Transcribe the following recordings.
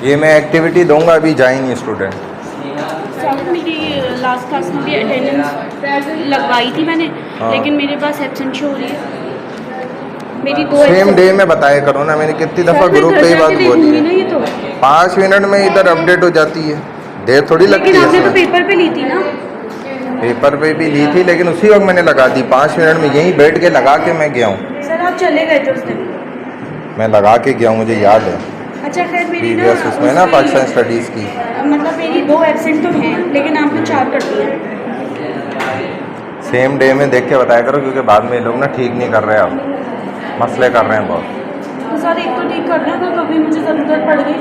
ये मैं एक्टिविटी दूंगा, अभी जाए नहीं स्टूडेंट। मेरी लास्ट क्लास में भी अटेंडेंस लगवाई थी मैंने, लेकिन मेरे पास एब्सेंट शो हो रही है। मेरी दो सेम डे में बताया करो ना, मैंने कितनी दफ़ा ग्रुप पे ही बात बोली है। ये तो 5 मिनट में इधर अपडेट हो जाती है, देर थोड़ी लगती लेकिन है आपने तो इसमें। पेपर पे ली थी ना? पेपर पे भी ली थी, लेकिन उसी वक्त मैंने लगा दी। 5 मिनट में यहीं बैठ के लगा के मैं गया हूँ। सर आप चले गए थे उस दिन। मैं लगा के गया हूँ, मुझे याद है। अच्छा खैर मेरी ना प्रीवियस उसमें ना पाकिस्तान स्टडीज़ की, मतलब मेरी 2 एब्सेंट तो हैं, लेकिन आपने 4 कर दिया। सेम डे में देख के बताया करो, क्योंकि बाद में ये लोग ना ठीक नहीं कर रहे हैं, अब मसले कर रहे हैं बहुत। तो सर एक तो ठीक करना था, कभी मुझे ज़रूरत पड़ गई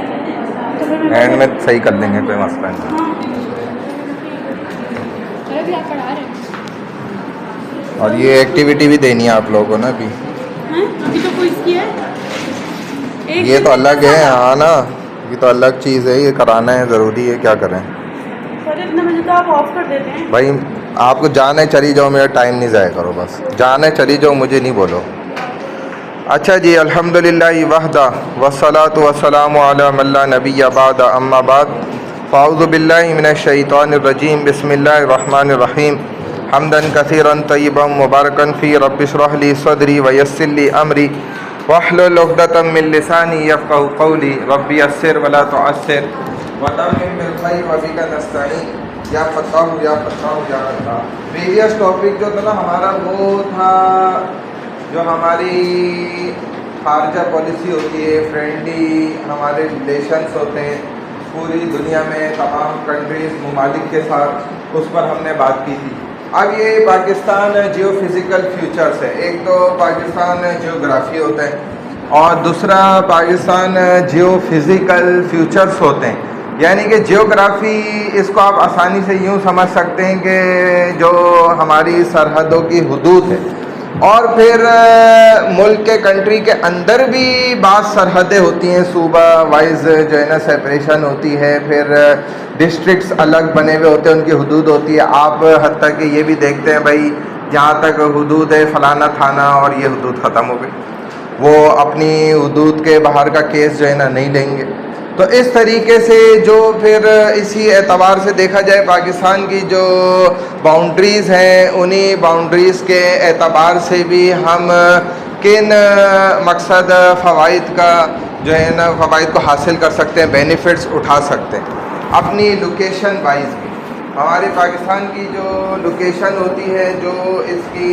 तो फिर मैं एंड में सही कर लेंगे, कोई मसला नहीं। हाँ अभी आप पढ़ा रहे हैं और ये एक्टिविटी भी देनी है आप लोगों को ना अभी। हैं? अभी तो कोई इसकी है ये तो अलग है, हाँ ना, ये तो अलग चीज़ है, ये कराना है, ज़रूरी है, क्या करें। सर इतना मुझे तो आप ऑफ कर देते हैं। भाई आपको जाने चली जाओ, मेरा टाइम नहीं ज़ाया करो, बस जाने चली जाओ, मुझे नहीं बोलो। अच्छा जी, अल्हम्दुलिल्लाह वहदा वस्सलातु वस्सलामु अला मल्ला नबिय्य बाद अम्मा बाद फ़ाऊज़ु बिल्लाहि मिनश शैतानिर रजीम बिस्मिल्लाहिर रहमानिर रहीम हम्दन कसीरन तय्यिबन मुबारकन फ़ी रब्बि इश्रह ली सदरी व यस्सिर ली अमरी वहलुल उक़दतम मिन लिसानी यफ़क़हू क़ौली रब्बी यस्सिर वला तुअस्सिर वतम्मिम बिल खैर व बिका नस्तईन या फत्ताहु या फत्ताहु या फत्ताह। प्रीवियस टॉपिक जो था ना हमारा, वो था जो हमारी खारजा पॉलिसी होती है, फ्रेंडली हमारे रिलेशंस होते हैं पूरी दुनिया में तमाम कंट्रीज़ ममालिक के साथ, उस पर हमने बात की थी। अब ये पाकिस्तान जियो फिज़िकल फ्यूचर्स है। एक तो पाकिस्तान जियोग्राफी होता है और दूसरा पाकिस्तान जियो फिज़िकल फ्यूचर्स होते हैं। यानी कि जियोग्राफी, इसको आप आसानी से यूँ समझ सकते हैं कि जो हमारी सरहदों की हदूद है, और फिर मुल्क के कंट्री के अंदर भी बात सरहदें होती हैं, सूबा वाइज जो है ना सेपरेशन होती है, फिर डिस्ट्रिक्ट्स अलग बने हुए होते हैं, उनकी हदूद होती है। आप हत्ता कि ये भी देखते हैं भाई जहाँ तक हदूद है फ़लाना थाना और ये हदूद ख़त्म हो गई, वो अपनी हदूद के बाहर का केस जो है ना नहीं लेंगे। तो इस तरीके से जो फिर इसी एतबार से देखा जाए पाकिस्तान की जो बाउंड्रीज़ हैं, उन्हीं बाउंड्रीज़ के एतबार से भी हम किन मकसद फ़वाइद का जो है ना फ़वाइद को हासिल कर सकते हैं, बेनिफिट्स उठा सकते हैं अपनी लोकेशन वाइज भी। हमारे पाकिस्तान की जो लोकेशन होती है, जो इसकी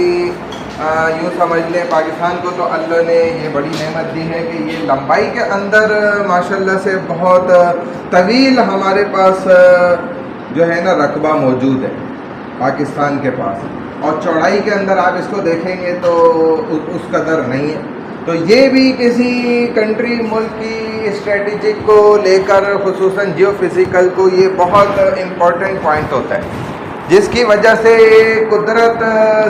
यूँ समझ लें पाकिस्तान को तो अल्लाह ने ये बड़ी नेमत दी है कि ये लंबाई के अंदर माशाल्लाह से बहुत तवील हमारे पास जो है ना रकबा मौजूद है पाकिस्तान के पास, और चौड़ाई के अंदर आप इसको देखेंगे तो उस कदर नहीं है। तो ये भी किसी कंट्री मुल्क की स्ट्रेटजी को लेकर खुसूसन जियो फिज़िकल को ये बहुत इम्पोर्टेंट पॉइंट होता है, जिसकी वजह से कुदरत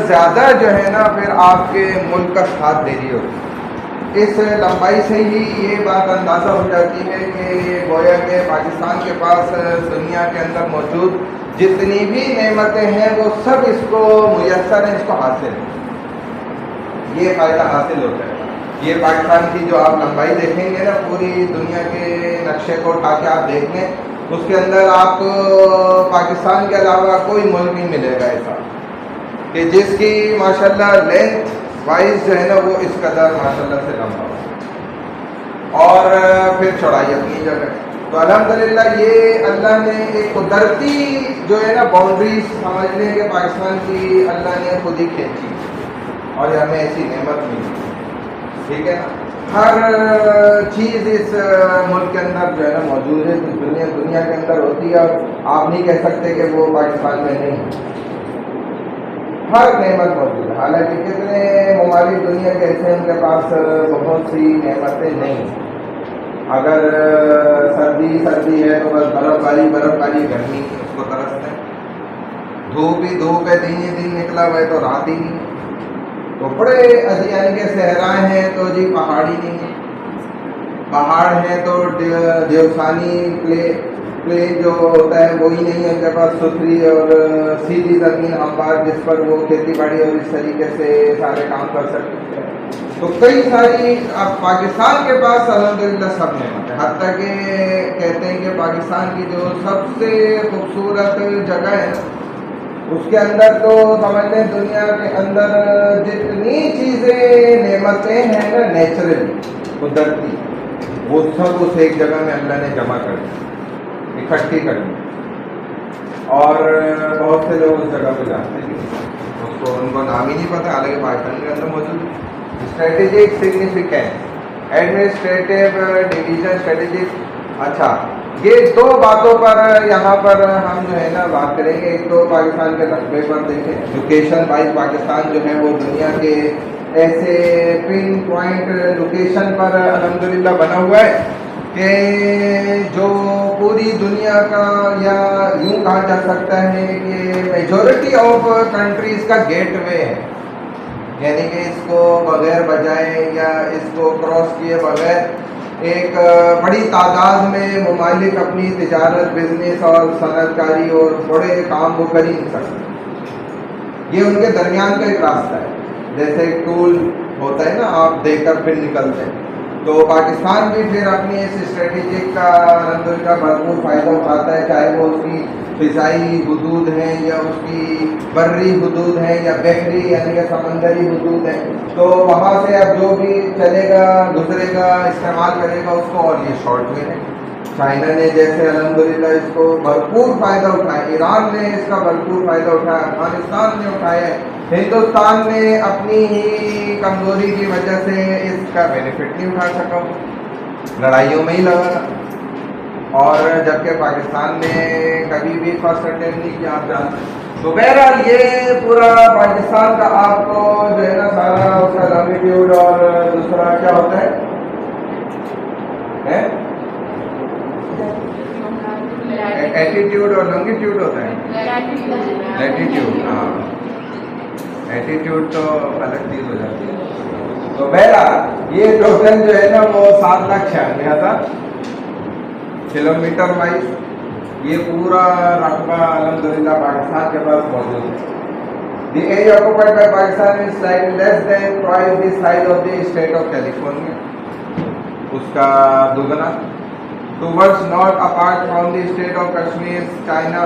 ज़्यादा जो है ना फिर आपके मुल्क का साथ दे रही होती। इस लंबाई से ही ये बात अंदाज़ा हो जाती है कि गोया के पाकिस्तान के पास दुनिया के अंदर मौजूद जितनी भी नेमतें हैं वो सब इसको मुयस्सर हैं, इसको हासिल है, ये फ़ायदा हासिल होता है। ये पाकिस्तान की जो आप लंबाई देखेंगे ना, पूरी दुनिया के नक्शे को उठा के आप देख लें, उसके अंदर आपको पाकिस्तान के अलावा कोई मुल्क नहीं मिलेगा ऐसा कि जिसकी माशाल्लाह लेंथ वाइज जो है ना वो इस कदर माशाल्लाह से लंबा हो, और फिर चौड़ाई अपनी जगह। तो अल्हम्दुलिल्लाह ये अल्लाह ने एक कुदरती जो है ना बाउंड्रीज समझ लें कि पाकिस्तान की अल्लाह ने खुद ही खींची और हमें ऐसी नेमत मिली, ठीक है ना। हर चीज़ इस मुल्क के अंदर जो है ना मौजूद है, दुनिया के अंदर होती है, और आप नहीं कह सकते कि वो पाकिस्तान में नहीं है। हर नेमत मौजूद है, हालांकि कितने ममालिक दुनिया के ऐसे हैं उनके पास बहुत सी नेमतें नहीं हैं। अगर सर्दी है तो बस बर्फ़बारी, गर्मी उसको तरसते हैं, धूप ही धूप है, दिन ही दिन निकला हुआ है तो रात ही नहीं, तो बड़े यानी के सहराएँ हैं तो जी पहाड़ी नहीं है, पहाड़ हैं तो देवसानी प्लेन जो होता है वही नहीं है उनके पास, सुथरी और सीधी ज़मीन हमवार जिस पर वो खेती बाड़ी और इस तरीके से सारे काम कर सकते हैं। तो कई सारी अब पाकिस्तान के पास अल्हम्दुलिल्लाह सब नेमत है, हत्ता कि कहते हैं कि पाकिस्तान की जो सबसे खूबसूरत जगह है उसके अंदर तो समझ लें दुनिया के अंदर जितनी चीज़ें नेमतें हैं ना नेचुरली कुदरती, वो सब उस एक जगह में अल्लाह ने जमा कर दी, इकट्ठी कर दी, और बहुत से लोग उस जगह को जानते हैं, उसको उनको नाम ही नहीं पता, हालांकि पाकिस्तान के अंदर मौजूद है। Strategic significance, administrative division, strategic. अच्छा, ये दो बातों पर यहाँ पर हम जो है ना बात करेंगे। एक तो पाकिस्तान के रकबे पर देखें, लोकेशन वाइज पाकिस्तान जो है वो दुनिया के ऐसे पिन पॉइंट लोकेशन पर अल्हम्दुलिल्लाह बना हुआ है कि जो पूरी दुनिया का, या यूँ कहा जा सकता है कि मेजॉरिटी ऑफ कंट्रीज़ का गेटवे है, यानी कि इसको बगैर बजाए या इसको क्रॉस किए बगैर एक बड़ी तादाद में ममालिक अपनी तिजारत, बिजनेस और सनतकारी और बड़े काम वो कर ही नहीं सकते। ये उनके दरमियान का एक रास्ता है, जैसे एक टूल होता है ना, आप देकर फिर निकलते हैं। तो पाकिस्तान भी फिर अपनी इस स्ट्रेटेजिक का अल्हम्दुलिल्लाह भरपूर फ़ायदा उठाता है, चाहे वो उसकी फ़िज़ाई हदूद हैं या उसकी बर्री हदूद हैं या बहरी यानी कि समंदरी हदूद हैं। तो वहाँ से अब जो भी चलेगा, गुजरेगा, इस्तेमाल करेगा उसको, और ये शॉर्ट वे है। चाइना ने जैसे अल्हम्दुलिल्लाह इसको भरपूर फ़ायदा उठाया, ईरान ने इसका भरपूर फ़ायदा उठाया, अफगानिस्तान ने उठाया, हिंदुस्तान ने अपनी ही कमज़ोरी की वजह से इसका बेनिफिट नहीं उठा सका, लड़ाइयों में ही लगा। और जबकि पाकिस्तान ने कभी भी फर्स्ट अटेम्प्ट नहीं किया, आप जानते हैं। तो बहरहाल ये पूरा पाकिस्तान का आपको जो है ना सारा उसका लॉन्गिट्यूड और दूसरा क्या होता है, एटीट्यूड और लॉन्गिट्यूड होता है, लैटिट्यूड। हाँ, एटीट्यूड तो अलग चीज़ हो जाती है। तो बहरहाल ये टोटल जो है ना वो 7,96,000 किलोमीटर वाइज ये पूरा रकबा अल्हम्दुलिल्लाह पाकिस्तान के पास मौजूद है। The area occupied by Pakistan is slightly less than twice the size of the state of California, उसका दुगना। Towards north, apart from the state of Kashmir is China,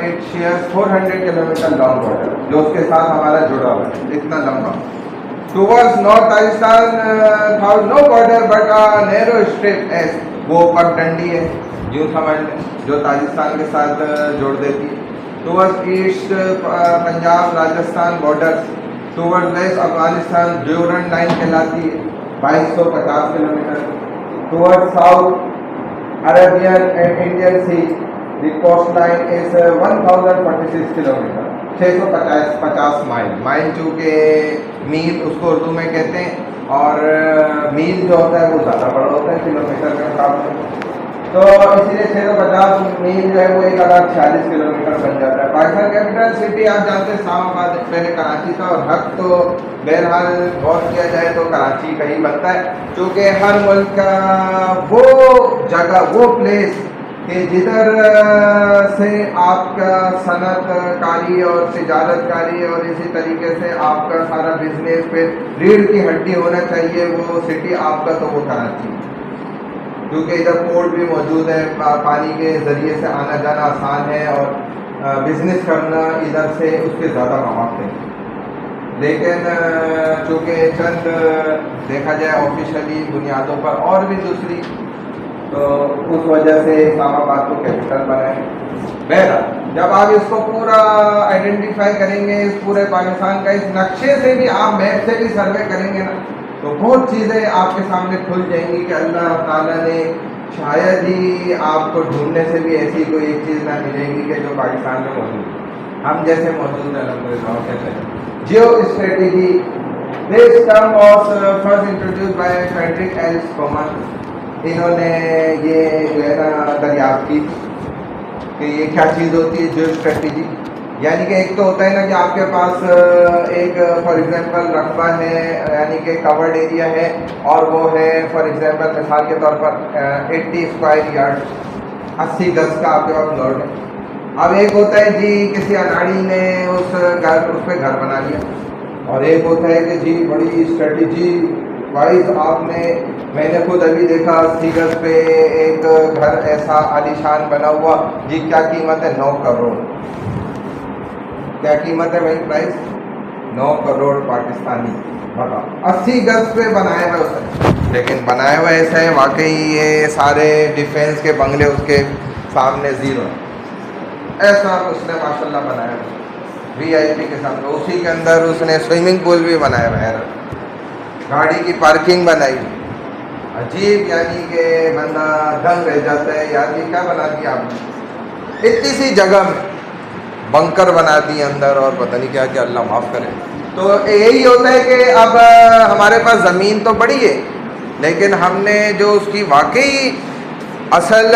it shares 400 kilometre long border जो उसके साथ हमारा जुड़ा हुआ है, इतना लंबा। Towards north Pakistan has no border but a narrow strip as वो पगडंडी है, यूँ समझ लें, जो ताजिस्तान के साथ जोड़ देती है। Towards east Punjab Rajasthan border, towards west Afghanistan Durand line कहलाती है 2250 kilometre, towards south Arabian and Indian sea the coast line is 1046 kilometre, 650 mile. Mile चूँकि मील उसको उर्दू में कहते हैं और मील जो होता है वो ज़्यादा बड़ा होता है किलोमीटर के मुकाबले, तो इसीलिए 650 मील जो है वो 1046 किलोमीटर बन जाता है। पाकिस्तान कैपिटल सिटी आप जानते हैं इस्लामाबाद, पहले कराची था और हक तो बहरहाल गौर किया जाए तो कराची का ही बनता है, क्योंकि हर मुल्क का वो जगह वो प्लेस कि जिधर से आपका सनतकारी और तिजारतकारी और इसी तरीके से आपका सारा बिजनेस पे रीढ़ की हड्डी होना चाहिए वो सिटी आपका, तो वो कराची, क्योंकि इधर पोर्ट भी मौजूद है, पानी के ज़रिए से आना जाना आसान है और बिज़नेस करना इधर से उसके ज़्यादा मौक़े हैं। लेकिन चूँकि चंद देखा जाए ऑफिशियली बुनियादों पर और भी दूसरी, तो उस वजह से इस्लामाबाद को कैपिटल बनाए। बहरहाल जब आप इसको पूरा आइडेंटिफाई करेंगे, इस पूरे पाकिस्तान का इस नक्शे से भी आप मैप से भी सर्वे करेंगे ना, तो बहुत चीज़ें आपके सामने खुल जाएंगी कि अल्लाह ताला ने शायद ही आपको ढूंढने से भी ऐसी कोई एक चीज़ ना मिलेगी कि जो पाकिस्तान में मौजूद है, हम जैसे मौजूद है अल्हम्दुलिल्लाह। Geo strategy, this term was first introduced by Frederick L Schuman. इन्होंने ये जो है ना दरियाफ्त की कि ये क्या चीज़ होती है जियो स्ट्रेटेजी, यानी कि एक तो होता है ना कि आपके पास एक फॉर एग्जांपल रकबा है, यानी कि कवर्ड एरिया है और वो है फॉर एग्जांपल मिसाल के तौर पर 80 स्क्वायर यार्ड, 80 गज का आपके पास प्लॉट है। अब एक होता है जी किसी अनाड़ी ने उस पर घर बना लिया, और एक होता है कि जी बड़ी स्ट्रेटेजी वाइज आपने, मैंने खुद अभी देखा 80 गज पे एक घर ऐसा आलीशान बना हुआ जी, क्या कीमत है 9 करोड़, क्या कीमत है भाई, प्राइस 9 करोड़ पाकिस्तानी, बताओ 80 गज पे बनाया हुआ उसने, लेकिन बनाया हुआ ऐसा है वाकई ये सारे डिफेंस के बंगले उसके सामने ज़ीरो है, ऐसा उसने माशाल्लाह बनाया हुआ VIP के सामने। उसी के अंदर उसने स्विमिंग पूल भी बनाया हुआ है, गाड़ी की पार्किंग बनाई, अजीब, यानी कि बंदा दंग रह जाता है यार ये क्या बना दिया आपने, इतनी सी जगह में बंकर बना दिए अंदर और पता नहीं क्या क्या, अल्लाह माफ़ करे। तो यही होता है कि अब हमारे पास ज़मीन तो बड़ी है, लेकिन हमने जो उसकी वाकई असल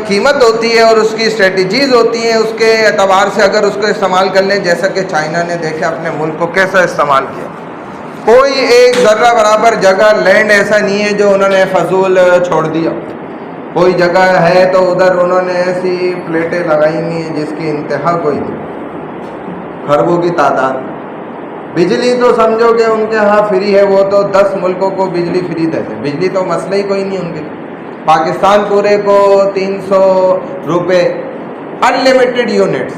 कीमत होती है और उसकी स्ट्रेटजीज़ होती हैं, उसके एतबार से अगर उसको इस्तेमाल कर लें, जैसा कि चाइना ने देखे अपने मुल्क को कैसा इस्तेमाल किया, कोई एक ज़र्रा बराबर जगह लैंड ऐसा नहीं है जो उन्होंने फजूल छोड़ दिया, कोई जगह है तो उधर उन्होंने ऐसी प्लेटें लगाई हुई हैं जिसकी इंतहा कोई नहीं, खरबों की तादाद। बिजली तो समझो कि उनके यहाँ फ्री है, वो तो 10 मुल्कों को बिजली फ्री देते हैं, बिजली तो मसला ही कोई नहीं उनके। पाकिस्तान पूरे को 300 रुपये अनलिमिटेड यूनिट्स,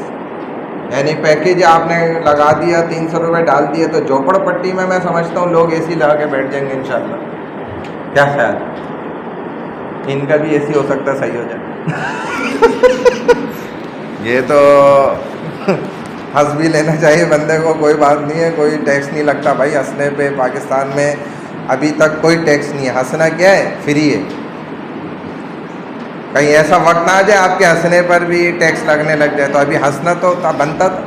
यानी पैकेज आपने लगा दिया, 300 रुपये डाल दिए, तो झोपड़पट्टी में मैं समझता हूँ लोग AC लगा के बैठ जाएंगे इंशाल्लाह। क्या ख्याल, इनका भी AC हो सकता है सही हो जाए ये तो हंस भी लेना चाहिए बंदे को, कोई बात नहीं है, कोई टैक्स नहीं लगता भाई हंसने पे। पाकिस्तान में अभी तक कोई टैक्स नहीं है, हंसना क्या है, फ्री है। कहीं ऐसा वक्त ना आ जाए आपके हंसने पर भी टैक्स लगने लग जाए, तो अभी हंसना तो बनता था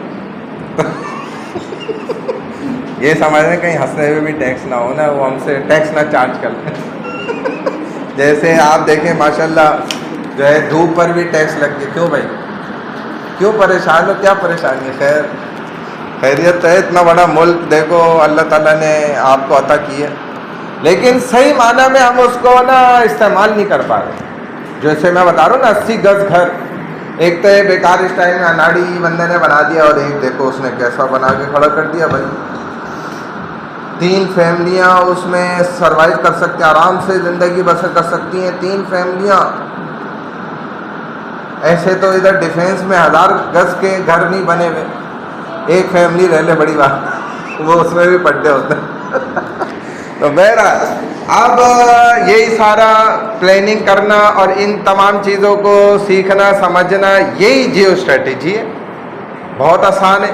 ये समझ रहे कहीं हंसने में भी टैक्स ना हो ना, वो हमसे टैक्स ना चार्ज कर लें जैसे आप देखें माशाल्लाह जो है धूप पर भी टैक्स लगती है। क्यों भाई, क्यों परेशान हो, क्या परेशानी है? खैर खैरियत है, इतना बड़ा मुल्क देखो अल्लाह ताला ने आपको अता की है, लेकिन सही माना में हम उसको ना इस्तेमाल नहीं कर पा रहे। जैसे मैं बता रहा हूँ ना 80 गज घर, एक तो ये बेकार स्टाइल में अनाड़ी बंदे ने बना दिया, और एक देखो उसने कैसा बना के खड़ा कर दिया भाई। 3 फैमिलियाँ उसमें सरवाइव कर सकती हैं, आराम से ज़िंदगी बसर कर सकती हैं 3 फैमिलियाँ। ऐसे तो इधर डिफेंस में 1000 गज के घर नहीं बने हुए, एक फैमिली रह ले बड़ी बात वो उसमें भी पड्डे होते हैं तो बहरहाल अब यही सारा प्लानिंग करना और इन तमाम चीज़ों को सीखना समझना, यही जियो स्ट्रेटेजी है। बहुत आसान है,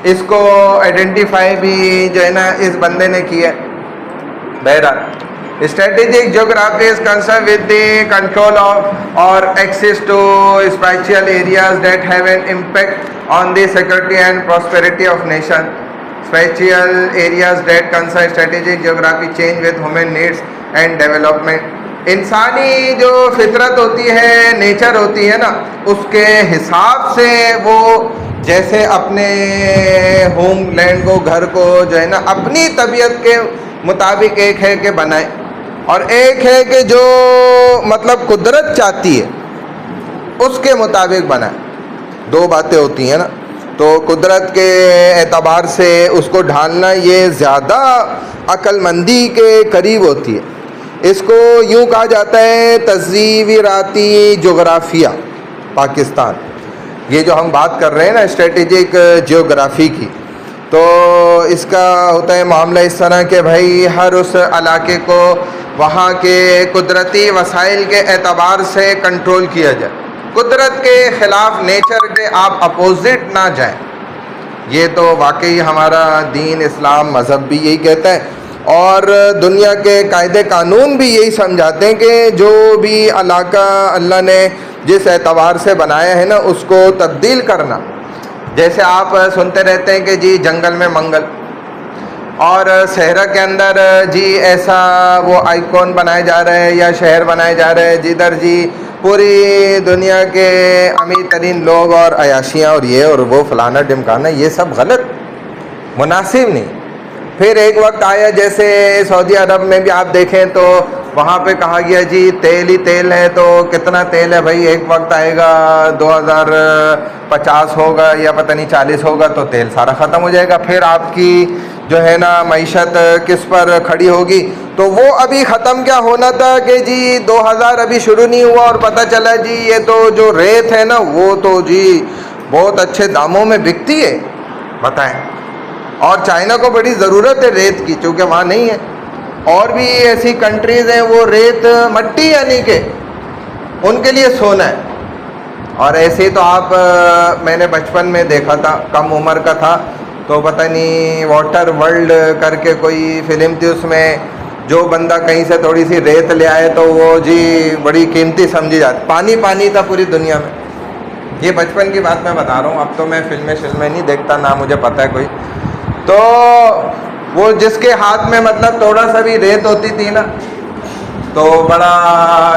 इसको आइडेंटिफाई भी जो है ना इस बंदे ने किया है। बहरहाल strategic geography is concern with the control of और access to spatial areas that have an impact on the security and prosperity of nation. Spatial areas that concern strategic geography change with human needs and development. इंसानी जो फितरत होती है, nature होती है ना, उसके हिसाब से वो जैसे अपने होम लैंड को, घर को जो है ना अपनी तबीयत के मुताबिक एक है कि बनाए, और एक है कि जो मतलब कुदरत चाहती है उसके मुताबिक बनाए। दो बातें होती हैं ना, तो कुदरत के एतबार से उसको ढालना ये ज़्यादा अक्लमंदी के करीब होती है। इसको यूँ कहा जाता है तज़ीविराती जोग्राफिया पाकिस्तान। ये जो हम बात कर रहे हैं ना स्ट्रेटेजिक जियोग्राफी की, तो इसका होता है मामला इस तरह के भाई हर उस इलाके को वहाँ के कुदरती वसाइल के एतबार से कंट्रोल किया जाए, कुदरत के ख़िलाफ़, नेचर के आप अपोजिट ना जाएं। ये तो वाकई हमारा दीन इस्लाम मज़हब भी यही कहता है, और दुनिया के कायदे कानून भी यही समझाते हैं कि जो भी इलाका अल्लाह ने जिस एतबार से बनाया है ना उसको तब्दील करना। जैसे आप सुनते रहते हैं कि जी जंगल में मंगल, और शहर के अंदर जी ऐसा वो आइकॉन बनाए जा रहे हैं या शहर बनाए जा रहे हैं जिधर जी पूरी दुनिया के अमीर तरीन लोग और अयाशियाँ और ये और वो फलाना ढिमकाना, ये सब गलत, मुनासिब नहीं। फिर एक वक्त आया जैसे सऊदी अरब में भी आप देखें तो वहाँ पे कहा गया जी तेल ही तेल है, तो कितना तेल है भाई, एक वक्त आएगा 2050 होगा या पता नहीं 40 होगा तो तेल सारा ख़त्म हो जाएगा। फिर आपकी जो है ना मईशत किस पर खड़ी होगी। तो वो अभी ख़त्म क्या होना था कि जी 2000 अभी शुरू नहीं हुआ और पता चला जी ये तो जो रेत है ना वो तो जी बहुत अच्छे दामों में बिकती है, बताएं। और चाइना को बड़ी ज़रूरत है रेत की, चूँकि वहाँ नहीं है। और भी ऐसी कंट्रीज़ हैं वो रेत मट्टी यानी कि उनके लिए सोना है। और ऐसे तो आप मैंने बचपन में देखा था, कम उम्र का था, तो पता नहीं वाटर वर्ल्ड करके कोई फ़िल्म थी, उसमें जो बंदा कहीं से थोड़ी सी रेत ले आए तो वो जी बड़ी कीमती समझी जाती, पानी पानी था पूरी दुनिया में। ये बचपन की बात मैं बता रहा हूँ, अब तो मैं फिल्में नहीं देखता, ना मुझे पता है कोई। तो वो जिसके हाथ में मतलब थोड़ा सा भी रेत होती थी ना, तो बड़ा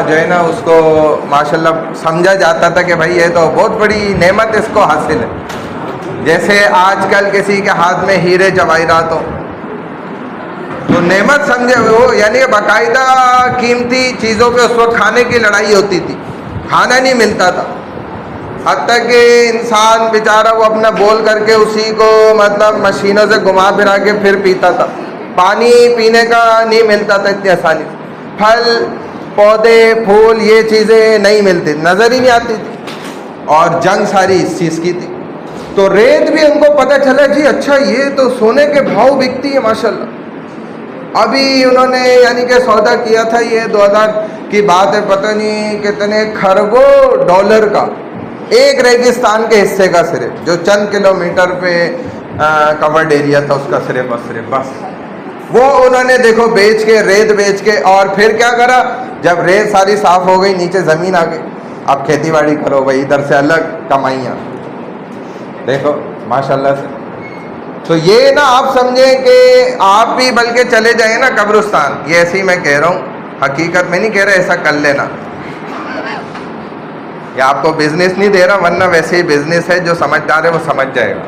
जो है ना उसको माशाल्लाह समझा जाता था कि भाई ये तो बहुत बड़ी नेमत इसको हासिल है। जैसे आजकल किसी के हाथ में हीरे जवाहरात हो तो नेमत समझे वो, यानी बाकायदा कीमती चीज़ों पे उस वक्त खाने की लड़ाई होती थी, खाना नहीं मिलता था। हत्ता कि इंसान बेचारा वो अपना बोल करके उसी को मतलब मशीनों से घुमा फिरा के फिर पीता था। पानी पीने का नहीं मिलता था इतनी आसानी से, फल पौधे फूल ये चीज़ें नहीं मिलती, नज़र ही नहीं आती थी, और जंग सारी इस चीज़ की थी। तो रेत भी हमको पता चला जी अच्छा ये तो सोने के भाव बिकती है माशाल्लाह। अभी उन्होंने यानी कि सौदा किया था, ये 2000 की बात है, पता नहीं कितने खरबों डॉलर का एक रेगिस्तान के हिस्से का सिर्फ, जो चंद किलोमीटर पे कवर्ड एरिया था उसका सिर्फ बस वो उन्होंने देखो बेच के, रेत बेच के, और फिर क्या करा, जब रेत सारी साफ़ हो गई नीचे ज़मीन आ गई, अब खेती बाड़ी करो भाई, इधर से अलग कमाइयाँ देखो माशाल्लाह से। तो ये ना आप समझें कि आप भी बल्कि चले जाए ना कब्रिस्तान, ये ऐसे ही मैं कह रहा हूँ, हकीकत में नहीं कह रहा, ऐसा कर लेना। या आपको बिजनेस नहीं दे रहा, वरना वैसे ही बिजनेस है, जो समझदार है वो समझ जाएगा,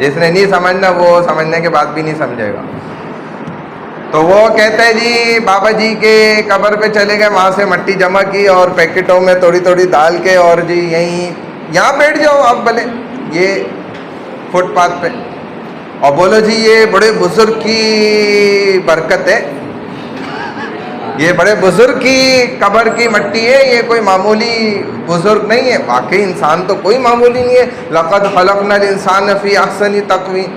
जिसने नहीं समझना वो समझने के बाद भी नहीं समझेगा। तो वो कहते हैं जी बाबा जी के कब्र पे चले गए, वहाँ से मट्टी जमा की और पैकेटों में थोड़ी थोड़ी डाल के, और जी यहाँ बैठ जाओ आप भले ये फुटपाथ पे, और बोलो जी ये बड़े बुजुर्ग की बरकत है, ये बड़े बुजुर्ग की कब्र की मट्टी है, ये कोई मामूली बुजुर्ग नहीं है। वाकई इंसान तो कोई मामूली नहीं है। लक़द ख़लक़नल इंसान फ़ी अहसनी तक़वीम।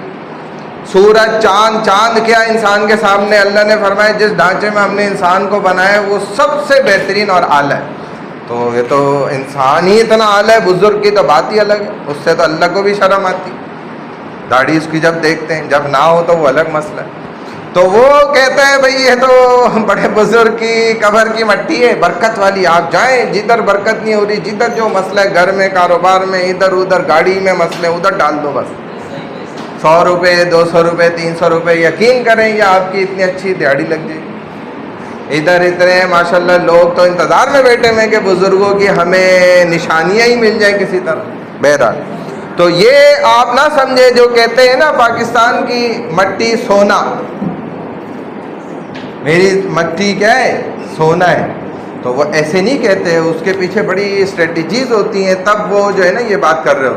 सूरज चांद क्या इंसान के सामने, अल्लाह ने फरमाया जिस ढांचे में हमने इंसान को बनाया वो सबसे बेहतरीन और आला है। तो ये तो इंसान ही इतना आला है, बुजुर्ग की तो बात ही अलग है, उससे तो अल्लाह को भी शर्म आती। दाढ़ी उसकी जब देखते हैं, जब ना हो तो वो अलग मसला है। तो वो कहते हैं भाई ये तो बड़े बुजुर्ग की कब्र की मट्टी है, बरकत वाली, आप जाएं जिधर बरकत नहीं हो रही, जिधर जो मसला है घर में, कारोबार में, इधर उधर गाड़ी में मसले, उधर डाल दो बस। 100 रुपये, 200 रुपये, 300 रुपये, यकीन करें या आपकी इतनी अच्छी दिहाड़ी लग जाएगी। इधर इतने माशाल्लाह लोग तो इंतज़ार में बैठे हैं कि बुज़ुर्गों की हमें निशानियाँ ही मिल जाए किसी तरह। बहरहाल तो ये आप ना समझे, जो कहते हैं ना पाकिस्तान की मट्टी सोना, मेरी मट्टी क्या है, सोना है, तो वो ऐसे नहीं कहते, उसके पीछे बड़ी स्ट्रेटजीज होती हैं, तब वो जो है ना ये बात कर रहे हो।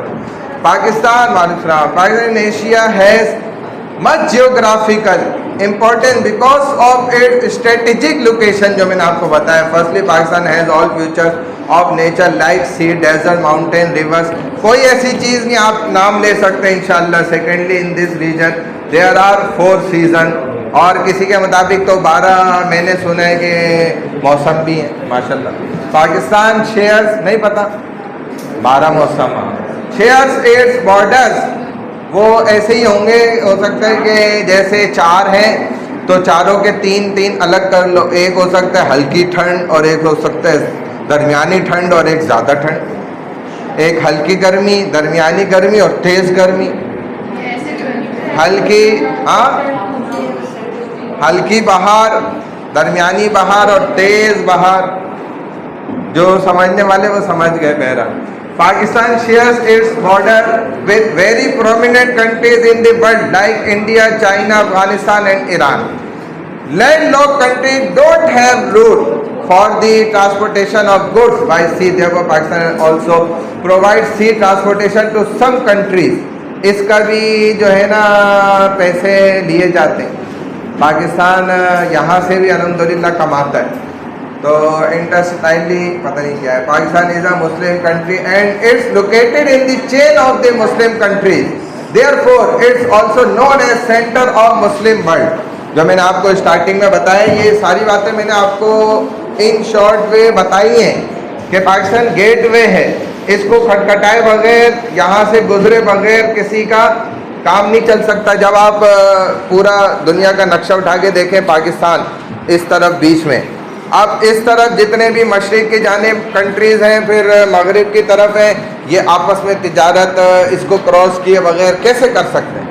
Pakistan Asia has much geographical important because of its strategic location, जो मैंने आपको बताया। Firstly Pakistan has all futures of nature like sea, desert, mountain, rivers, कोई ऐसी चीज़ नहीं आप नाम ले सकते इंशाल्लाह। Secondly in this region there are 4 season, और किसी के मुताबिक तो 12 महीने सुने कि मौसम भी है माशाल्लाह। पाकिस्तान शेयर्स नहीं पता 12 मौसम शेयर्स इट्स बॉर्डर्स, वो ऐसे ही होंगे, हो सकता है कि जैसे 4 हैं तो चारों के 3-3 अलग कर लो, एक हो सकता है हल्की ठंड और एक हो सकता है दरमियानी ठंड और एक ज़्यादा ठंड, एक हल्की गर्मी, दरमियानी गर्मी और तेज़ गर्मी। हल्की, हाँ, हल्की बहार, दरमियानी बहार और तेज़ बहार, जो समझने वाले वो समझ गए। बहरहाल Pakistan shares its border with very prominent countries in the world like India, China, Afghanistan and Iran. Landlocked countries don't have route for the transportation of goods by sea, therefore Pakistan also provides sea transportation to some countries. इसका भी जो है ना पैसे लिए जाते हैं, पाकिस्तान यहाँ से भी अल्हम्दुलिल्लाह कमाता है। तो इंटरस्टाइली पता नहीं क्या है। Pakistan is a Muslim country and it's located in the chain of the Muslim countries, therefore it's also known as centre of Muslim world. जो मैंने आपको स्टार्टिंग में बताया, ये सारी बातें मैंने आपको इन शॉर्ट वे बताई हैं कि पाकिस्तान गेटवे है, इसको खटखटाए बगैर, यहाँ से गुजरे बगैर किसी का काम नहीं चल सकता। जब आप पूरा दुनिया का नक्शा उठा के देखें, पाकिस्तान इस तरफ बीच में, अब इस तरफ जितने भी मशरिक़ की जानिब कंट्रीज़ हैं, फिर मगरिब की तरफ हैं, ये आपस में तिजारत इसको क्रॉस किए बगैर कैसे कर सकते हैं?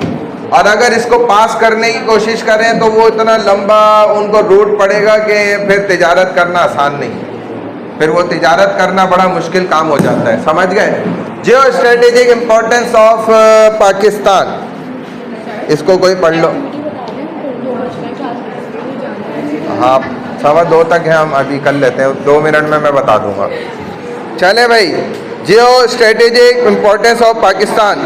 और अगर इसको पास करने की कोशिश करें तो वो इतना लंबा उनको रूट पड़ेगा कि फिर तिजारत करना आसान नहीं है, फिर वो तिजारत करना बड़ा मुश्किल काम हो जाता है। समझ गए? Geo strategic importance of Pakistan, इसको कोई पढ़ लो। हाँ, 2:15 तक है, हम अभी कर लेते हैं, 2 मिनट में मैं बता दूंगा। चले भाई, geo strategic importance of Pakistan.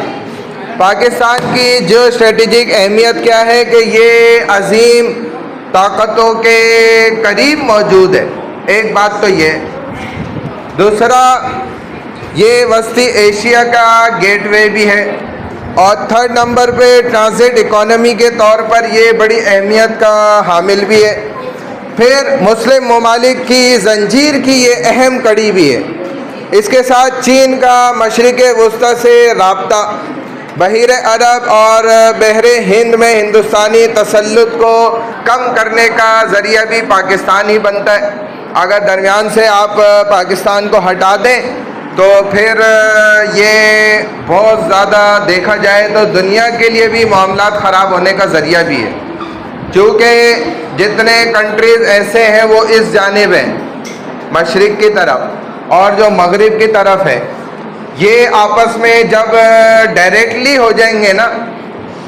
Pakistan की जो स्ट्रेटेजिक अहमियत क्या है कि ये अजीम ताकतों के करीब मौजूद है, एक बात तो ये। दूसरा, ये वस्ती एशिया का गेटवे भी है, और 3rd नंबर पे ट्रांजिट इकोनॉमी के तौर पर ये बड़ी अहमियत का हामिल भी है। फिर मुस्लिम ममालिक की जंजीर की ये अहम कड़ी भी है। इसके साथ चीन का मशरिक़ वस्ता से राब्ता, बहीर अरब और बहरे हिंद में हिंदुस्तानी तसल्लुत को कम करने का ज़रिया भी पाकिस्तान ही बनता है। अगर दरमियान से आप पाकिस्तान को हटा दें तो फिर ये बहुत ज़्यादा देखा जाए तो दुनिया के लिए भी मामलात ख़राब होने का ज़रिया भी है, क्योंकि जितने कंट्रीज़ ऐसे हैं वो इस जानिब हैं मशरिक़ की तरफ, और जो मगरिब की तरफ है, ये आपस में जब डायरेक्टली हो जाएंगे ना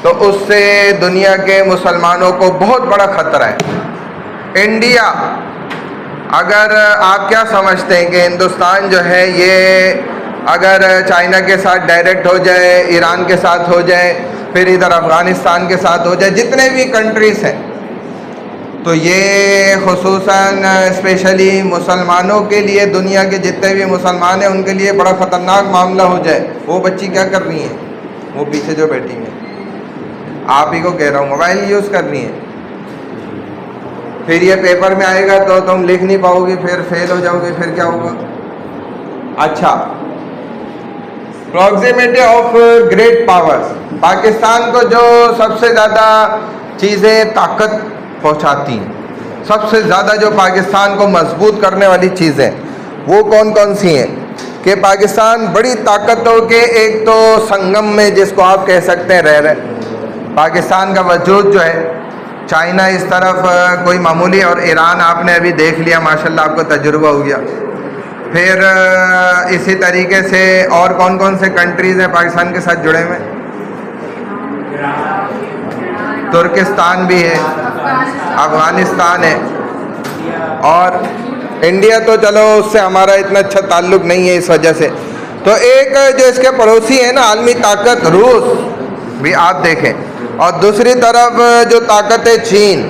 तो उससे दुनिया के मुसलमानों को बहुत बड़ा ख़तरा है। इंडिया, अगर आप क्या समझते हैं कि हिंदुस्तान जो है ये अगर चाइना के साथ डायरेक्ट हो जाए, ईरान के साथ हो जाए, फिर इधर अफ़गानिस्तान के साथ हो जाए, जितने भी कंट्रीज़ हैं, तो ये खुसूसन स्पेशली मुसलमानों के लिए, दुनिया के जितने भी मुसलमान हैं उनके लिए बड़ा ख़तरनाक मामला हो जाए। वो बच्ची क्या कर रही हैं, वो पीछे जो बैठी हैं, आप ही को कह रहा हूँ, मोबाइल यूज़ कर रही हैं, फिर ये पेपर में आएगा तो तुम लिख नहीं पाओगी, फिर फेल हो जाओगे, फिर क्या होगा? अच्छा, proximity of great powers, Pakistan को जो सबसे ज़्यादा चीज़ें ताकत पहुंचाती हैं, सबसे ज़्यादा जो पाकिस्तान को मजबूत करने वाली चीज़ें वो कौन कौन सी हैं कि पाकिस्तान बड़ी ताकतों के एक तो संगम में, जिसको आप कह सकते हैं, रह रहे। पाकिस्तान का वजूद जो है, चाइना इस तरफ कोई मामूली, और ईरान आपने अभी देख लिया, माशाल्लाह आपको तजुर्बा हो गया। फिर इसी तरीके से और कौन कौन से कंट्रीज़ हैं पाकिस्तान के साथ जुड़े हुए? तुर्किस्तान भी है, अफ़गानिस्तान है, और इंडिया तो चलो उससे हमारा इतना अच्छा ताल्लुक़ नहीं है इस वजह से। तो एक जो इसके पड़ोसी है ना आलमी ताकत, रूस भी आप देखें, और दूसरी तरफ जो ताकत है चीन।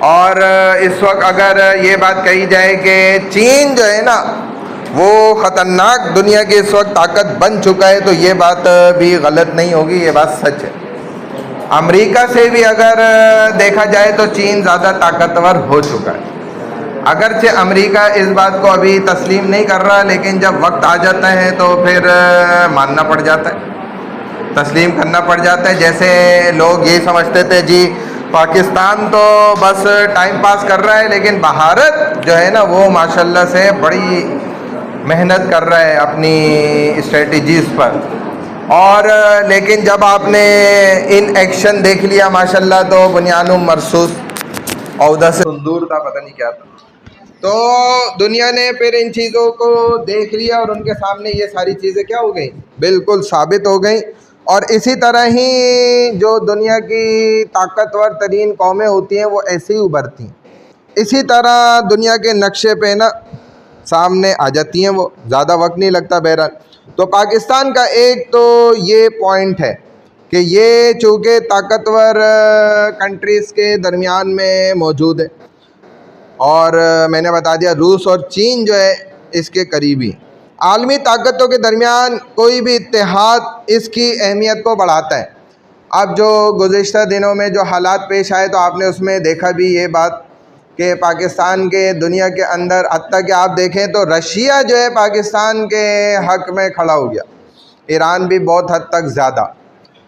और इस वक्त अगर ये बात कही जाए कि चीन जो है ना वो ख़तरनाक दुनिया की इस वक्त ताकत बन चुका है, तो ये बात भी गलत नहीं होगी, ये बात सच है। अमेरिका से भी अगर देखा जाए तो चीन ज़्यादा ताकतवर हो चुका है। अगरचे अमेरिका इस बात को अभी तस्लीम नहीं कर रहा, लेकिन जब वक्त आ जाता है तो फिर मानना पड़ जाता है, तस्लीम करना पड़ जाता है। जैसे लोग ये समझते थे जी पाकिस्तान तो बस टाइम पास कर रहा है, लेकिन भारत जो है ना वो माशाल्लाह से बड़ी मेहनत कर रहा है अपनी स्ट्रेटजीज़ पर। और लेकिन जब आपने इन एक्शन देख लिया माशाल्लाह तो बुनियानुम मरसूस औदा से दूर था, पता नहीं क्या था। तो दुनिया ने फिर इन चीज़ों को देख लिया और उनके सामने ये सारी चीज़ें क्या हो गई, बिल्कुल साबित हो गई। और इसी तरह ही जो दुनिया की ताकतवर तरीन कौमें होती हैं वो ऐसे ही उभरती हैं, इसी तरह दुनिया के नक्शे पे ना सामने आ जाती हैं, वो ज़्यादा वक्त नहीं लगता। बहरहाल तो पाकिस्तान का एक तो ये पॉइंट है कि ये चूँकि ताकतवर कंट्रीज़ के दरमियान में मौजूद है, और मैंने बता दिया रूस और चीन जो है इसके करीबी। आलमी ताकतों के दरमियान कोई भी इत्तेहाद इसकी अहमियत को बढ़ाता है। अब जो गुज़िश्ता दिनों में जो हालात पेश आए तो आपने उसमें देखा भी ये बात कि पाकिस्तान के दुनिया के अंदर, हत्ता कि आप देखें तो रशिया जो है पाकिस्तान के हक़ में खड़ा हो गया, ईरान भी बहुत हद तक ज़्यादा,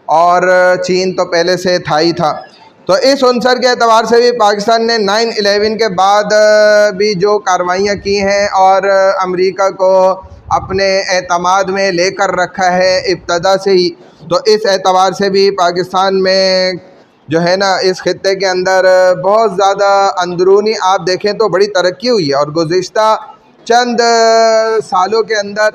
और चीन तो पहले से था ही था। तो इस अंसर के अतबार से भी पाकिस्तान ने 9/11 के बाद भी जो कार्रवाइयाँ की हैं और अमेरिका को अपने एतमाद में लेकर रखा है इब्तदा से ही, तो इस एतबार से भी पाकिस्तान में जो है ना इस खित्ते के अंदर बहुत ज़्यादा अंदरूनी आप देखें तो बड़ी तरक्की हुई है। और गुज़िश्ता चंद सालों के अंदर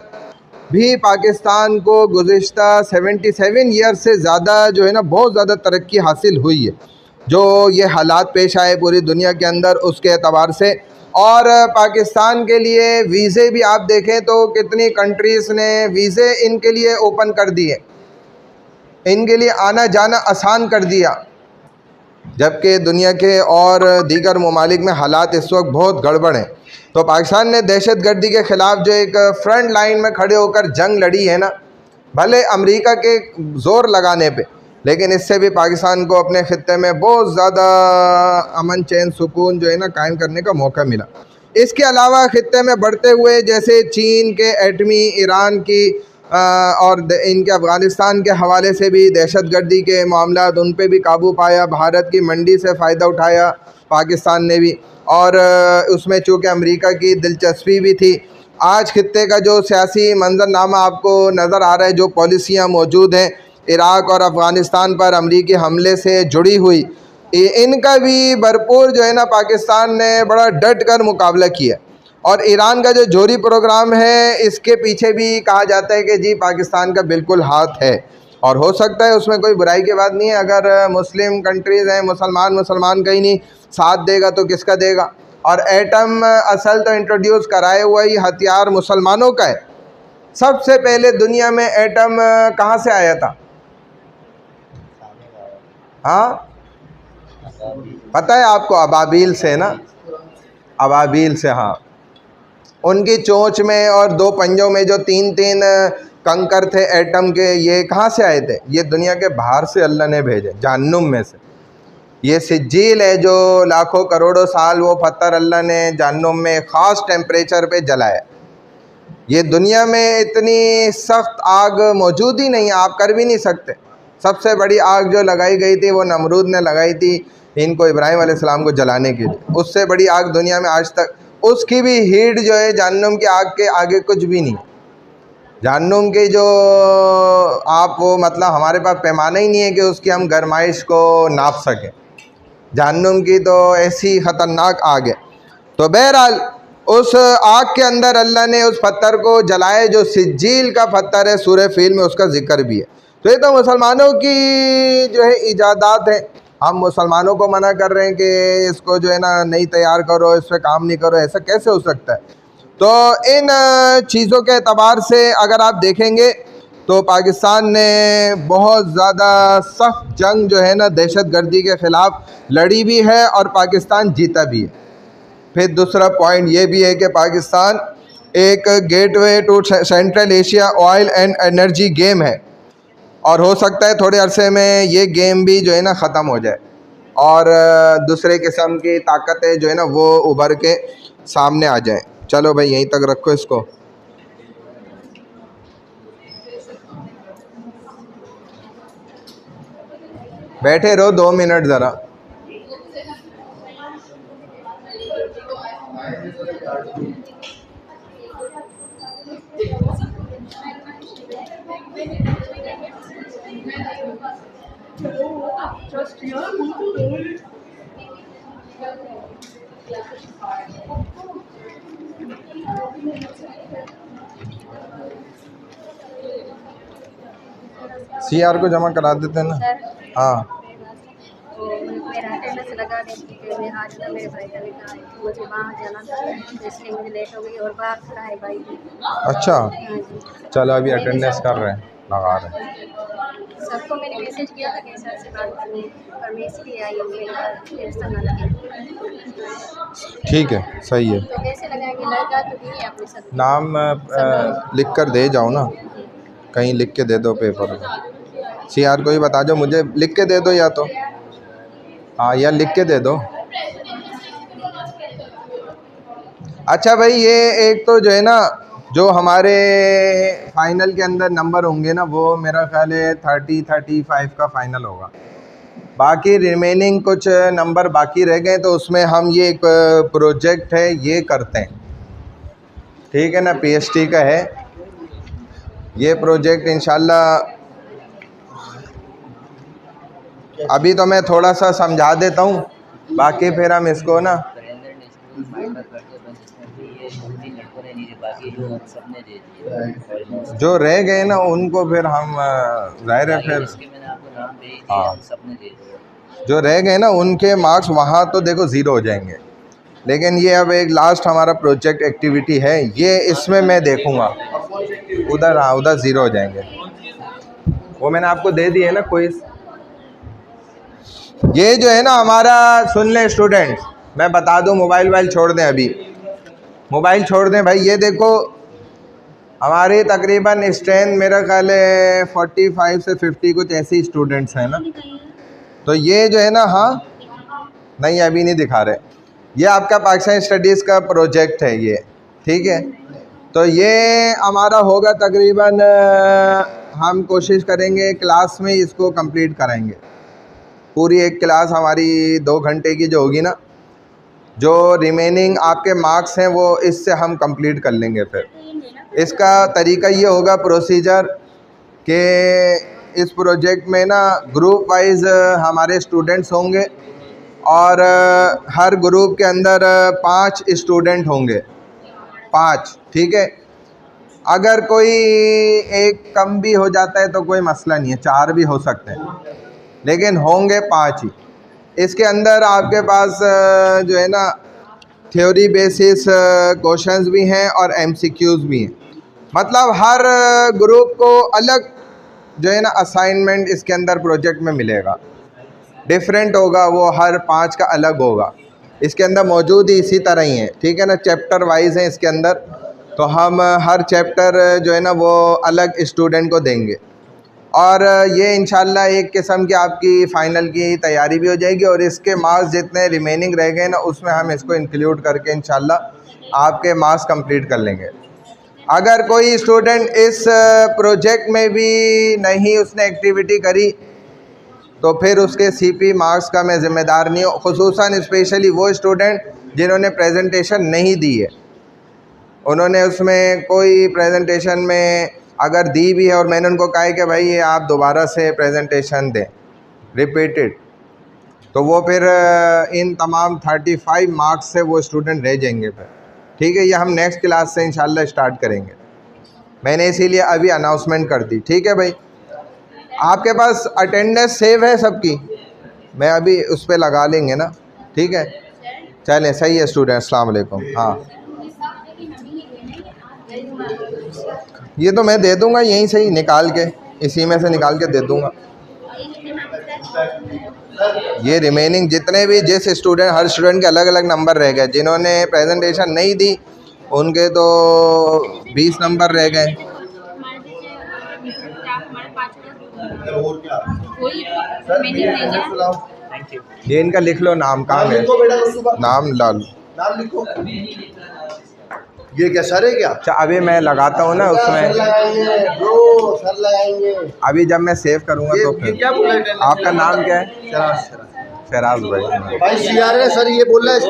भी पाकिस्तान को गुज़िश्ता 77 ईयर से ज़्यादा जो है ना बहुत ज़्यादा तरक्की हासिल हुई है, जो ये हालात पेश आए पूरी दुनिया के अंदर उसके एतबार से। और पाकिस्तान के लिए वीज़े भी आप देखें तो कितनी कंट्रीज़ ने वीज़े इनके लिए ओपन कर दिए, इनके लिए आना जाना आसान कर दिया, जबकि दुनिया के और दीगर ममालिक में हालात इस वक्त बहुत गड़बड़ हैं। तो पाकिस्तान ने दहशतगर्दी के ख़िलाफ़ जो एक फ्रंट लाइन में खड़े होकर जंग लड़ी है ना, भले अमेरिका के ज़ोर लगाने पे, लेकिन इससे भी पाकिस्तान को अपने ख़ित्ते में बहुत ज़्यादा अमन चैन सुकून जो है ना कायम करने का मौका मिला। इसके अलावा ख़ित्ते में बढ़ते हुए जैसे चीन के एटमी, ईरान की और इनके अफ़गानिस्तान के हवाले से भी दहशतगर्दी के मामलात, उन पे भी काबू पाया। भारत की मंडी से फ़ायदा उठाया पाकिस्तान ने भी, और उसमें चूँकि अमेरिका की दिलचस्पी भी थी। आज खित्ते का जो सियासी मंजरनामा आपको नज़र आ रहा है, जो पॉलिसियाँ मौजूद हैं इराक़ और अफ़गानिस्तान पर अमरीकी हमले से जुड़ी हुई, इनका भी भरपूर जो है ना पाकिस्तान ने बड़ा डट कर मुकाबला किया। और ईरान का जो जोहरी प्रोग्राम है इसके पीछे भी कहा जाता है कि जी पाकिस्तान का बिल्कुल हाथ है, और हो सकता है उसमें कोई बुराई की बात नहीं है। अगर मुस्लिम कंट्रीज़ हैं, मुसलमान कहीं नहीं साथ देगा तो किसका देगा। और एटम असल तो इंट्रोड्यूस कराए हुआ ही हथियार मुसलमानों का है। सबसे पहले दुनिया में एटम कहाँ से आया था? हाँ पता है आपको? अबाबील से ना, अबाबील से। हाँ, उनकी चोंच में और दो पंजों में जो तीन तीन कंकर थे एटम के, ये कहाँ से आए थे? ये दुनिया के बाहर से अल्लाह ने भेजे, जहन्नुम में से। ये सिज्जील है जो लाखों करोड़ों साल वो पत्थर अल्लाह ने जहन्नुम में ख़ास टेम्परेचर पे जलाया। ये दुनिया में इतनी सख्त आग मौजूद ही नहीं है, आप कर भी नहीं सकते। सबसे बड़ी आग जो लगाई गई थी वो नमरूद ने लगाई थी इनको इब्राहिम अलैहिस्सलाम को जलाने के लिए। उससे बड़ी आग दुनिया में आज तक, उसकी भी हीट जो है जहन्नुम की आग के आगे कुछ भी नहीं। जहन्नुम की जो आप वो मतलब हमारे पास पैमाना ही नहीं है कि उसकी हम गरमाइश को नाप सकें। जहन्नुम की तो ऐसी ख़तरनाक आग है। तो बहरहाल उस आग के अंदर अल्लाह ने उस पत्थर को जलाए जो सिज्जील का पत्थर है, सूरह फील में उसका जिक्र भी है। तो ये तो मुसलमानों की जो है इजादात है। हम मुसलमानों को मना कर रहे हैं कि इसको जो है ना नहीं तैयार करो, इस पर काम नहीं करो, ऐसा कैसे हो सकता है। तो इन चीज़ों के एतबार से अगर आप देखेंगे तो पाकिस्तान ने बहुत ज़्यादा सख्त जंग जो है ना दहशतगर्दी के ख़िलाफ़ लड़ी भी है और पाकिस्तान जीता भी है। फिर दूसरा पॉइंट ये भी है कि पाकिस्तान एक gateway to central Asia oil and energy game है और हो सकता है थोड़े अरसे में ये गेम भी जो है ना ख़त्म हो जाए और दूसरे किस्म की ताकतें जो है ना वो उभर के सामने आ जाएं। चलो भाई यहीं तक रखो इसको। बैठे रहो 2 मिनट ज़रा। CR को जमा करा देते हैं ना। हाँ तो मेरा अटेंडेंस लगा देती कि मैं आज ना मेरे भाई का निकाह है, मुझे वहाँ जाना था इसलिए मुझे लेट हो गई और बाहर खड़ा है भाई भी। अच्छा, हाँ जी। चलो अभी अटेंडेंस कर रहे हैं, लगा रहे हैं। सबको मैंने मैसेज किया था कि सर से बात करनी और मैं इसलिए आई हूँ, टेंशन ना लगे। ठीक है, सही है। तो कैसे लगाएंगे? लगा तो नहीं है अपने साथ नाम लिख कर दे जाओ ना, कहीं लिख के दे दो पेपर में। CR को ही बता दो, मुझे लिख के दे दो या तो, हाँ या लिख के दे दो। अच्छा भाई ये एक तो जो है ना जो हमारे फाइनल के अंदर नंबर होंगे ना वो मेरा ख्याल है 30-35 का फ़ाइनल होगा। बाकी रिमेनिंग कुछ नंबर बाकी रह गए तो उसमें हम ये एक प्रोजेक्ट है ये करते हैं, ठीक है ना, PhD का है ये प्रोजेक्ट। इंशाल्लाह अभी तो मैं थोड़ा सा समझा देता हूँ, बाकी फिर हम इसको ना जो रह गए ना उनको फिर हम ज़ाहिर है फिर हाँ जो रह गए ना उनके मार्क्स वहाँ तो देखो ज़ीरो हो जाएंगे, लेकिन ये अब एक लास्ट हमारा प्रोजेक्ट एक्टिविटी है ये, इसमें मैं देखूँगा उधर, हाँ उधर ज़ीरो हो जाएंगे। वो मैंने आपको दे दी है ना कोई। ये जो है ना हमारा, सुन लें स्टूडेंट्स, मैं बता दूं, मोबाइल छोड़ दें, अभी मोबाइल छोड़ दें भाई। ये देखो हमारे तकरीबन स्ट्रेंथ मेरा ख्याल है 45 से 50 कुछ ऐसे स्टूडेंट्स हैं ना। तो ये जो है ना, हाँ नहीं अभी नहीं दिखा रहे, ये आपका पाकिस्तान स्टडीज़ का प्रोजेक्ट है ये, ठीक है। तो ये हमारा होगा तकरीबन, हम कोशिश करेंगे क्लास में इसको कंप्लीट कराएंगे। पूरी एक क्लास हमारी 2 घंटे की जो होगी ना, जो रिमेनिंग आपके मार्क्स हैं वो इससे हम कंप्लीट कर लेंगे। फिर इसका तरीका ये होगा प्रोसीजर कि इस प्रोजेक्ट में ना ग्रुप वाइज हमारे स्टूडेंट्स होंगे और हर ग्रुप के अंदर 5 स्टूडेंट होंगे, 5, ठीक है। अगर कोई एक कम भी हो जाता है तो कोई मसला नहीं है, 4 भी हो सकते हैं, लेकिन होंगे 5 ही। इसके अंदर आपके पास जो है ना थ्योरी बेसिस क्वेश्चंस भी हैं और MCQs भी हैं। मतलब हर ग्रुप को अलग जो है ना असाइनमेंट इसके अंदर प्रोजेक्ट में मिलेगा, डिफरेंट होगा, वो हर 5 का अलग होगा। इसके अंदर मौजूद ही इसी तरह ही है, ठीक है ना, चैप्टर वाइज हैं इसके अंदर। तो हम हर चैप्टर जो है ना वो अलग स्टूडेंट को देंगे और ये इंशाल्लाह एक किस्म की आपकी फ़ाइनल की तैयारी भी हो जाएगी और इसके मार्क्स जितने रिमेनिंग रह गए ना उसमें हम इसको इंक्लूड करके इंशाल्लाह आपके मार्क्स कंप्लीट कर लेंगे। अगर कोई स्टूडेंट इस प्रोजेक्ट में भी नहीं उसने एक्टिविटी करी तो फिर उसके सीपी मार्क्स का मैं ज़िम्मेदार नहीं हूँ, खुसूसन स्पेशली वो स्टूडेंट जिन्होंने प्रेजेंटेशन नहीं दी है। उन्होंने उसमें कोई प्रेजेंटेशन में अगर दी भी है और मैंने उनको कहा है कि भाई ये आप दोबारा से प्रेजेंटेशन दें रिपीटेड, तो वो फिर इन तमाम 35 मार्क्स से वो स्टूडेंट रह जाएंगे फिर। ठीक है, ये हम नेक्स्ट क्लास से इंशाल्लाह स्टार्ट करेंगे। मैंने इसीलिए अभी अनाउंसमेंट कर दी। ठीक है भाई, आपके पास अटेंडेंस सेव है सबकी? मैं अभी उस पर लगा लेंगे ना। ठीक है, चलें, सही है स्टूडेंट, अस्सलाम वालेकुम। हाँ, ये तो मैं दे दूंगा यहीं से ही निकाल के, इसी में से निकाल के दे दूंगा। ये रिमेनिंग जितने भी जिस स्टूडेंट, हर स्टूडेंट के अलग अलग नंबर रह गए। जिन्होंने प्रेजेंटेशन नहीं दी उनके तो 20 नंबर रह गए। ये इनका लिख लो, नाम कहाँ है, नाम ला लो, नाम लिखो। ये क्या सर है क्या? अच्छा, अभी मैं लगाता हूँ ना उसमें, सर लगाएंगे। अभी जब मैं सेव करूँगा तो फिर। क्या बोला है? आपका नाम क्या है? शहराज भाई। भाई सीआरए सर ये बोल रहा है,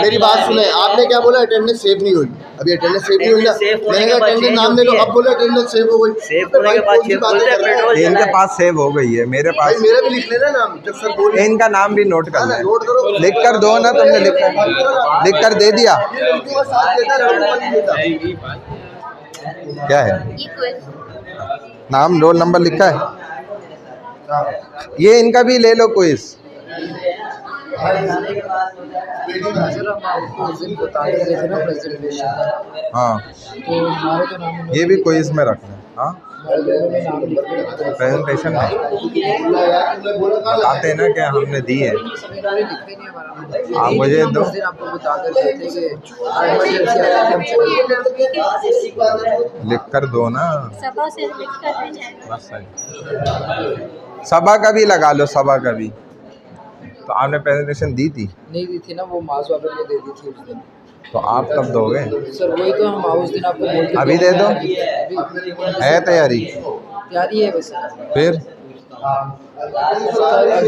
मेरी बात सुने, आपने क्या बोला? अटेंडेंस सेव नहीं हुई। अभी अटेंडेंस सेव नहीं हुई ना, मैंने कहा अटेंडेंस नाम ले लो, अब बोले अटेंडेंस सेव हो गई। इनके पास सेव हो गई है, मेरे पास मेरा भी लिख लेना नाम जब सर बोले। इनका नाम भी नोट कर लें, नोट करो, लिख कर दो ना, तुमने लिख कर दे दिया। क्या है नाम, रोल नंबर लिखा है? ये इनका भी ले लो क्विज। हाँ, ये भी क्विज में रखना। हाँ, प्रेजेंटेशन में बताते हैं ना क्या हमने दी है। आप मुझे दो, लिख कर दो ना, बस सही। सभा का भी लगा लो, सभा का भी। तो आपने प्रेजेंटेशन दी थी? नहीं दी थी ना, वो मास वाले ने दे दी थी उस दिन। तो आप कब दोगे? सर वही तो हम उस दिन आपको बोल के अभी दे दो, है तैयारी? तैयारी है बस। फिर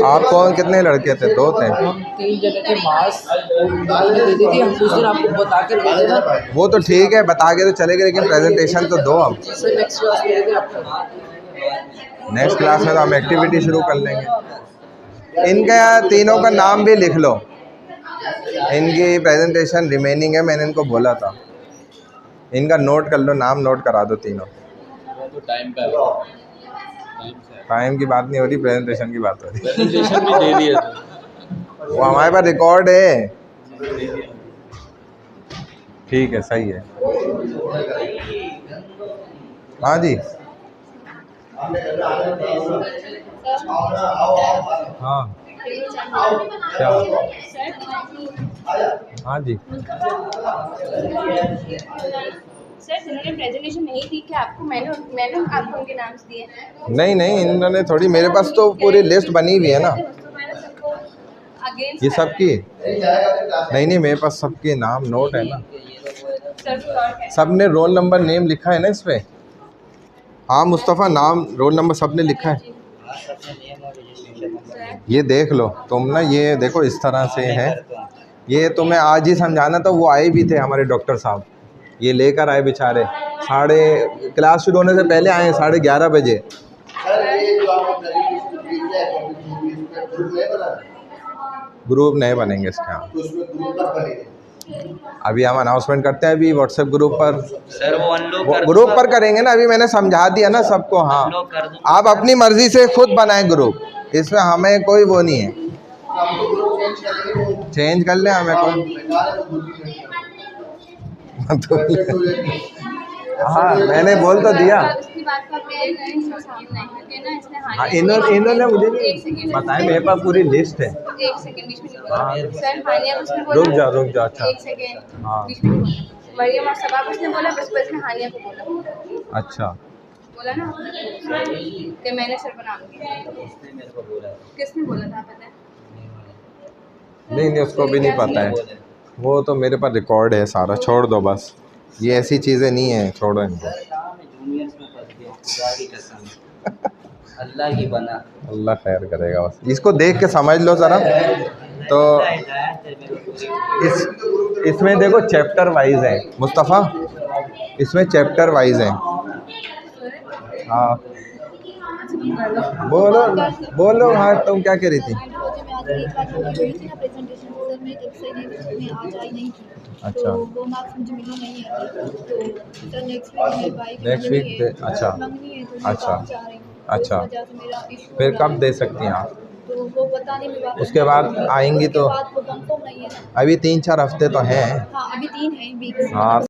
आप कौन, कितने लड़के थे? 2 थे। हम 3 जने थे। मास ने दे दी थी, हम उस दिन आपको बता कर गए थे ना। वो तो ठीक है, बता के तो चलेगा, लेकिन प्रेजेंटेशन तो दो। अब सर नेक्स्ट क्लास में देंगे आपको। नेक्स्ट क्लास में तो हम एक्टिविटी शुरू कर लेंगे। इनका तीनों का नाम भी लिख लो, इनकी प्रेजेंटेशन रिमेनिंग है, मैंने इनको बोला था। इनका नोट कर लो, नाम नोट करा दो तीनों। तो टाइम की बात नहीं हो रही, प्रेजेंटेशन की बात हो रही। प्रेजेंटेशन भी दे दिए वो हमारे पास रिकॉर्ड है। ठीक है, सही है। हाँ जी, हाँ क्या? हाँ जी, सर जिन्होंने प्रेजेंटेशन नहीं दी, क्या आपको मैंने आपको उनके नाम दिए? नहीं नहीं, इन्होंने थोड़ी, मेरे पास तो पूरी लिस्ट बनी हुई है ना, ये सबकी। नहीं नहीं, मेरे पास सबके नाम नोट है ना, सबने रोल नंबर नेम लिखा है ना इस पे। हाँ मुस्तफ़ा, नाम रोल नंबर सबने लिखा है। ये देख लो तुम ना, ये देखो इस तरह से है। ये तुम्हें आज ही समझाना था, वो आए भी थे हमारे डॉक्टर साहब, ये लेकर आए बेचारे, क्लास शुरू होने से पहले आए, 11:30 बजे। ग्रुप नए बनेंगे इसके। यहाँ अभी हम अनाउंसमेंट करते हैं, अभी व्हाट्सएप ग्रुप पर। सर वो अनलॉक ग्रुप पर करेंगे ना, अभी मैंने समझा दिया ना सबको। हाँ, आप अपनी मर्जी से खुद बनाएं ग्रुप, इसमें हमें कोई वो नहीं है। चेंज कर लें, हमें कोई। हाँ मैंने बोल तो दिया। हाँ, इन्होंने मुझे भी बताया, मेरे पास पूरी लिस्ट है। एक सेकंड, बीच में नहीं बोला। हाँ। सर हानिया उसने बोला, रुक जा। अच्छा, एक सेकंड, हाँ। बीच में नहीं बोला। मरियम और सबाब उसने बोला, प्रिंसिपल ने हानिया को बोला। अच्छा, बोला ना कि मैंने सर बना दूंगी। किसने बोला था पता है? नहीं उसको भी नहीं पता है, वो तो मेरे पास रिकॉर्ड है सारा, छोड़ दो बस। ये ऐसी चीज़ें नहीं है, छोड़ो इनको। जूनियर्स में फंस गया खुदा की कसम, अल्लाह की बना। अल्लाह खैर करेगा बस, इसको देख के समझ लो ज़रा। तो इसमें देखो चैप्टर वाइज है मुस्तफ़ा, इसमें चैप्टर वाइज है। हाँ बोलो बोलो, हाँ तुम क्या कह रही थी? अच्छा, तो वो मार्क्स मुझे मिले नहीं है, तो सर नेक्स्ट वीक अच्छा अच्छा अच्छा, फिर कब दे सकती हैं आप? तो वो पता नहीं, मैं उसके बाद आएंगी तो बात वो कंफर्म नहीं है। अभी 3-4 हफ्ते तो हैं। हाँ अभी 3 है वीक। हाँ